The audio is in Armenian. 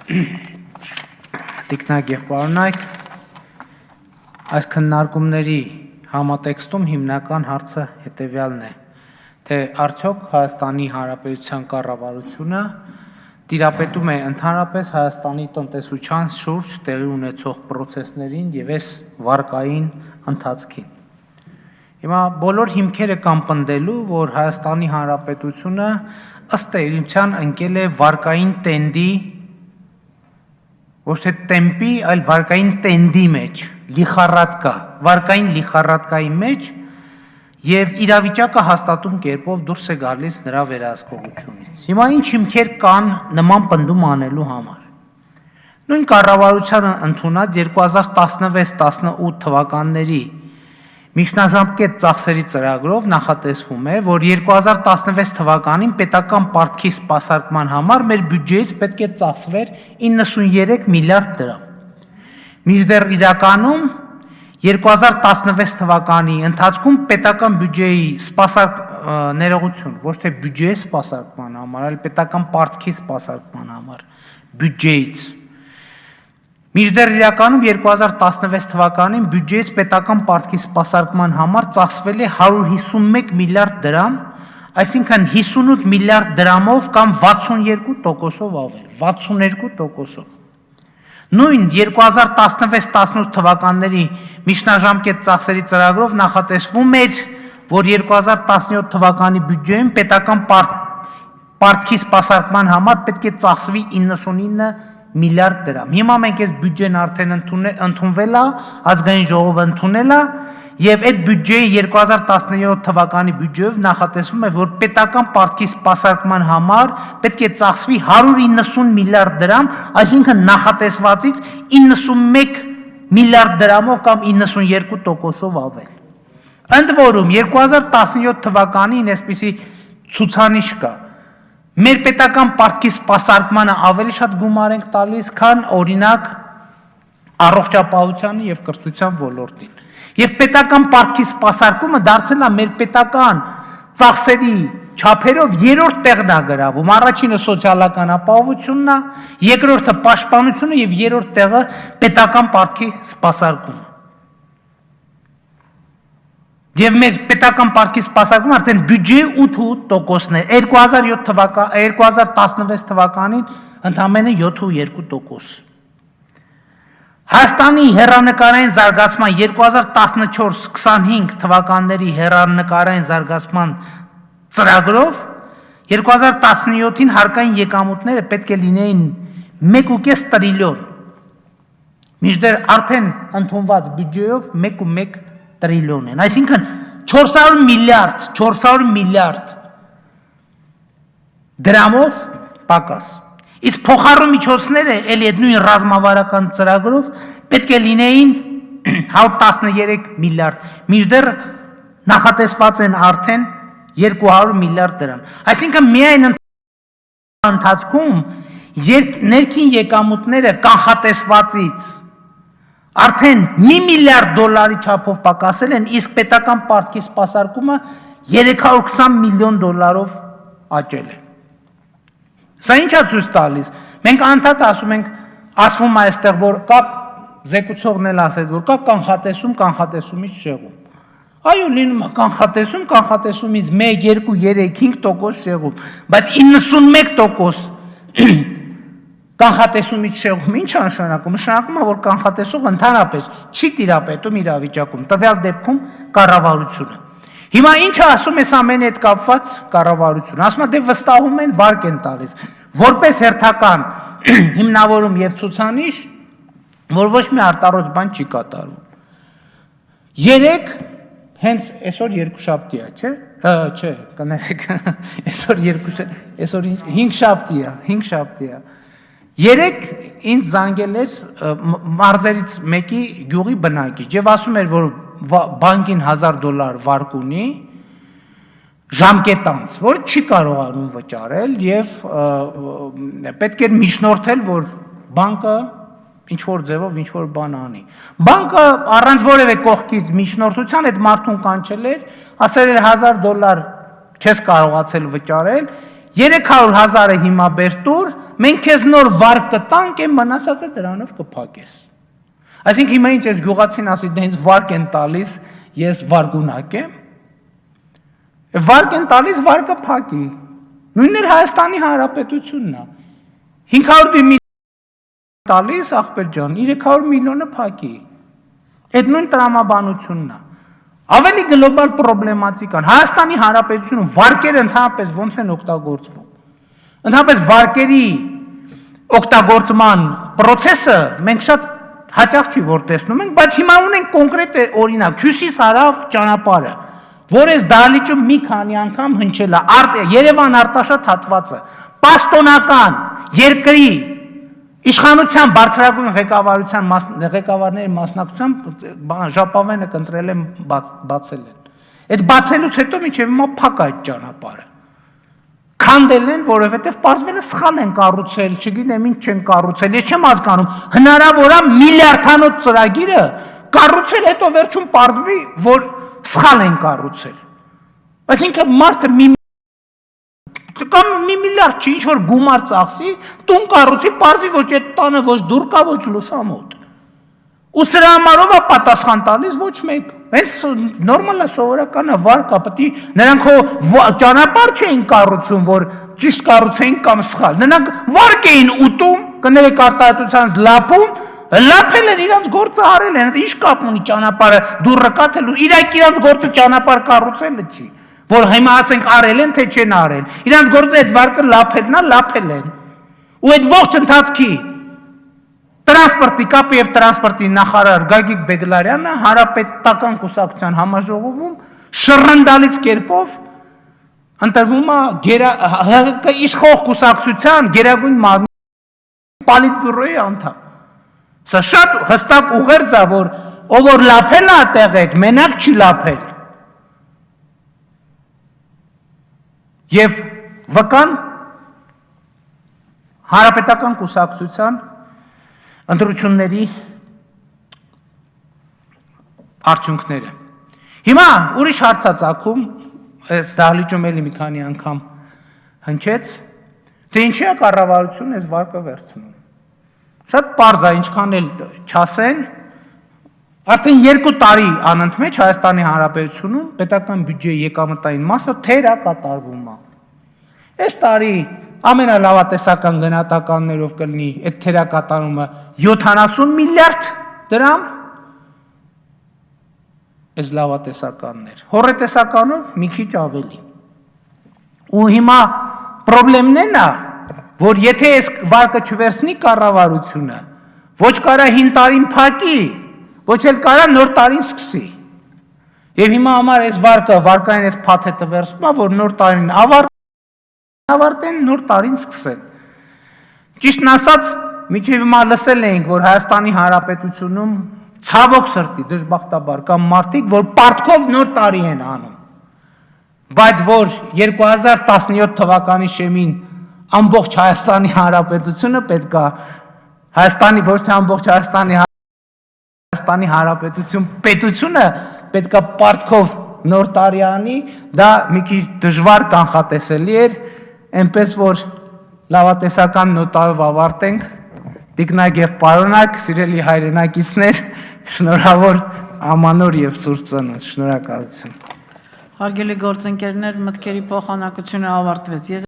Տիկնակ և պարոնայք, այս քննարկումների համատեքստում հիմնական հարցը հետևյալն է, թե արդյոք Հայաստանի Հանրապետության կառավարությունը տիրապետում է ընդհանրապես Հայաստանի տնտեսության շուրջ տեղի ունեցող պրոցեսներին և այս վարկային ընթացքին։ Հիմա բոլոր հիմքերը կան պնդելու, որ Հայաստանի Հանրապետությունը ըստ էության ընկել է վարկային տենդի, ոչ թե տեմպի, այլ վարկային տենդի մեջ, լիխառատկա, վարկային լիխառատկայի մեջ և իրավիճակը հաստատում կերպով դուրս է գալիս նրա վերահսկողությունից։ Հիմա ինչ հիմքեր կան նման պնդում անելու համար։ Նույն կառավարությանը ընդունած 2016-18 թվականների միջնաժամկետ ծախսերի ծրագրով նախատեսվում է, որ 2016 թվականին պետական պարտքի սպասարկման համար մեր բյուջեից պետք է ծախսվեր 93 միլիարդ դրամ։ Մինչդեռ իրականում 2016 թվականի ընթացքում պետական բյուջեի ներողություն, ոչ թե բյուջեի սպասարկման համար, այլ պետական պարտքի սպասարկման համար բյուջեից։ Մինչդեռ իրականում 2016 թվականին բյուջեից պետական պարտքի սպասարկման համար ծախսվել է 151 միլիարդ դրամ, այսինքն 58 միլիարդ դրամով կամ 62%-ով ավել, 62%-ով։ Նույն 2016-18 թվականների միջնաժամկետ ծախսերի ծրագրով նախատեսվում էր, որ 2017 թվականի բյուջեում պետական պարտքի սպասարկման համար պետք է ծախսվի 99 միլիարդ դրամ։ Հիմա մենք այս բյուջեն արդեն ընդունվել է, ազգային ժողովը ընդունել է, և այդ բյուջեի 2017 թվականի բյուջեով նախատեսվում է, որ պետական պարտքի սպասարկման համար պետք է ծախսվի 190 միլիարդ դրամ, այսինքն նախատեսվածից 91 միլիարդ դրամով կամ 92%-ով ավել։ Ընդ որում 2017 թվականին այսպիսի ցուցանիշ կա։ Մեր պետական պարտքի սպասարկմանը ավելի շատ գումար ենք տալիս, քան օրինակ առողջապահությանը և կրթության ոլորտին։ Եվ պետական պարտքի սպասարկումը դարձել է մեր պետական ծախսերի չափերով երրորդ տեղն է գրավում, առաջինը սոցիալական ապահովությունն է, երկրորդը պաշտպանությունը և երրորդ տեղը պետական պարտքի սպասարկումը։ Եվ մեր պետական պարտքի սպասարկումը արդեն բյուջեի 8%-ն է, 2016 թվականին ընդամենը 7,2%։ Հայաստանի հեռանկարային զարգացման 2014-25 թվականների հեռանկարային զարգացման ծրագրով 2017-ին հարկային եկամուտները պետք է լինեին 1,5 տրիլիոն, մինչդեռ արդեն ընդունված բյուջեով 1,1 տրիլիոն են, այսինքն 400 միլիարդ դրամով պակաս։ Իսկ փոխառու միջոցները էլի այդ նույն ռազմավարական ծրագրով պետք է լինեին 113 միլիարդ, մինչդեռ նախատեսված են արդեն 200 միլիարդ դրամ։ Այսինքն միայն ընթացքում ներքին եկամուտները կանխատեսվածից արդեն $1 միլիարդ չափով պակասել են, իսկ պետական պարտքի սպասարկումը $320 միլիոն աճել է։ Սա ինչ է ցույց տալիս։ Մենք անդադ ասում ենք, ասվում է այստեղ, որ կա զեկուցողն էլ ասեց, որ կա կանխատեսումից շեղում։ Այո, լինում է կանխատեսումից 1, 2, 3, 5% շեղում, բայց 91% կանխատեսումից շեղում ինչ է նշանակում։ Նշանակում է, որ կանխատեսողը ընդհանրապես չի տիրապետում իրավիճակում, տվյալ դեպքում կառավարությունը։ Հիմա ինչ ասում է ամենի հետ կապված կառավարությունը։ Ասում է, դե վստահում են, վարկ են տալիս, որպես հերթական հիմնավորում և ցուցանիշ, որ ոչ մի արտառոց բան չի կատարվում։ Երեկ, հենց այսօր երկուշաբթի է, չէ՞։ Չէ, կներեք, այսօր հինգշաբթի է։ Երեկ ինձ զանգել էր մարզերից մեկի գյուղի բնակիչ և ասում էր, որ բանկին $1000 վարկ ունի, ժամկետ անց, որ չի կարողանում վճարել և պետք էր միջնորդել, որ բանկը ինչ-որ ձևով ինչ-որ բան անի։ Բանկը առանց որևէ կողքից միջնորդության այդ մարդուն կանչել էր, ասել էր $1000 չես կարողացել վճարել, 300,000-ը հիմա բեր տուր, մենք քեզ նոր վար կտանք, այն մնացածը դրանով կփակես։ Այսինքն հիմա ինչ ես գյուղացին ասի, դե ինձ վարկ են տալիս, ես վարգունակ եմ։ Վարկ են տալիս, վարկը փակի։ Նույնն էլ Հայաստանի Հանրապետությունն է։ 500 միլիոն տալիս, ախպեր ջան, 300 միլիոնը փակի։ Այդ նույն տրամաբանությունն է։ Ավելի գլոբալ պրոբլեմատիկան Հայաստանի Հանրապետությունում վարկերը ընդհանրապես ոնց են օգտագործվում։ Ընդհանրապես վարկերի օգտագործման process-ը մենք շատ հաճախ չի որ տեսնում ենք, բայց հիմա ունենք կոնկրետ օրինակ Հյուսիս-հարավ ճանապարհը, որ այս դահլիճում մի քանի անգամ հնչել է Երևան Արտաշատ հատվածը, պաշտոնական երկրի իշխանության բարձրագույն ղեկավարների մասնակցությամբ ժապավենը կընտրել են բացել են։ Այդ բացելուց հետո մինչև հիմա փակ այդ ճանապարհը։ Քանդել են, որովհետև պարզվել է սխալ են կառուցել, չգիտեմ ինչ չեն կառուցել, ես չեմ հասկանում, հնարավոր է միլիարդանոց ծրագիրը կառուցել, հետո վերջում պարզվի, որ սխալ են կառուցել։ Այսինքն մարդը կամ մի միլիարդ չի, ինչ-որ գումար ծախսի, տուն կառուցի, պարզի ոչ այդ տանը ոչ դուռ կա, ոչ լուսամոտ։ Ու սրա համարով է պատասխան տալիս ոչ մեկ։ Հենց նորմալ է, սովորական է, վար կա, պետք է նրանք ճանապարհ չէին կառուցում, որ ճիշտ կառուցեին կամ սխալ։ Նրանք վարկ էին ուտում, կներեք արտահայտությանց լափում, լափել են իրանց գործը արել են, ինչ կապ ունի ճանապարհը դուռը կա թե իրանց գործը ճանապարհ կառուցելը չի, որ հիմա ասենք արել են թե չեն արել։ Իրանց գործը այդ վարկը լափելն է, լափել են։ Ու այդ ողջ ընթացքի Տրանսպորտի կապի և տրանսպորտի նախարար Գագիկ Բեգլարյանը Հանրապետական կուսակցության համաժողովում շռնդալից կերպով ընտրվում է իշխող կուսակցության գերագույն մարմնի պոլիտբյուրոյի անդամ։ Սա շատ հստակ ուղերձ է, որ ով որ լափել է այդտեղ այդ, մենակ չի լափել։ Եվ վկան Հանրապետական կուսակցության ընտրությունների արդյունքները։ Հիմա ուրիշ հարց է ծագում, այս դահլիճում էլի մի քանի անգամ հնչեց, թե ինչի է կառավարությունն այս վարկը վերցնում։ Շատ պարզ է, ինչքան էլ չասեն, արդեն 2 տարի անընդմեջ Հայաստանի Հանրապետությունում պետական բյուջեի եկամտային մասը թեր է կատարվում է։ Այս տարի ամենալավատեսական գնահատականներով կլինի այդ թերակատարումը 70 միլիարդ դրամ, այս լավատեսականներ, հոռետեսականով մի քիչ ավելի։ Ու հիմա պրոբլեմն է, որ եթե այս վարկը չվերցնի կառավարությունը, ոչ կարա հին տարին փակի, ոչ էլ կարա նոր տարին սկսի։ Եվ հիմա համար այս վարկային այս փաթեթը վերցնում է, որ նոր տարին ավարտեն, նոր տարին սկսեն։ Ճիշտն ասած, մինչև հիմա լսել էինք, որ Հայաստանի Հանրապետությունում ցավոք սրտի դժբախտաբար կամ մարդիկ, որ պարտքով նոր տարի են անում, բայց որ 2017 թվականի շեմին ամբողջ Հայաստանի Հանրապետությունը պետք է Հայաստանի ոչ թե ամբողջ Հայաստանի Հանրապետություն պետությունը պետք է պարտքով նոր տարի անի, դա մի քիչ դժվար կանխատեսելի էր, այնպես որ լավատեսական նոտայով ավարտենք, տիկնակ և պարոնակ, սիրելի հայրենակիցներ, շնորհավոր ամանոր և Սուրբ Ծնունդ, շնորհակալություն։ Հարգելի գործընկերներ, մտքերի փոխանակությունը ավարտվեց։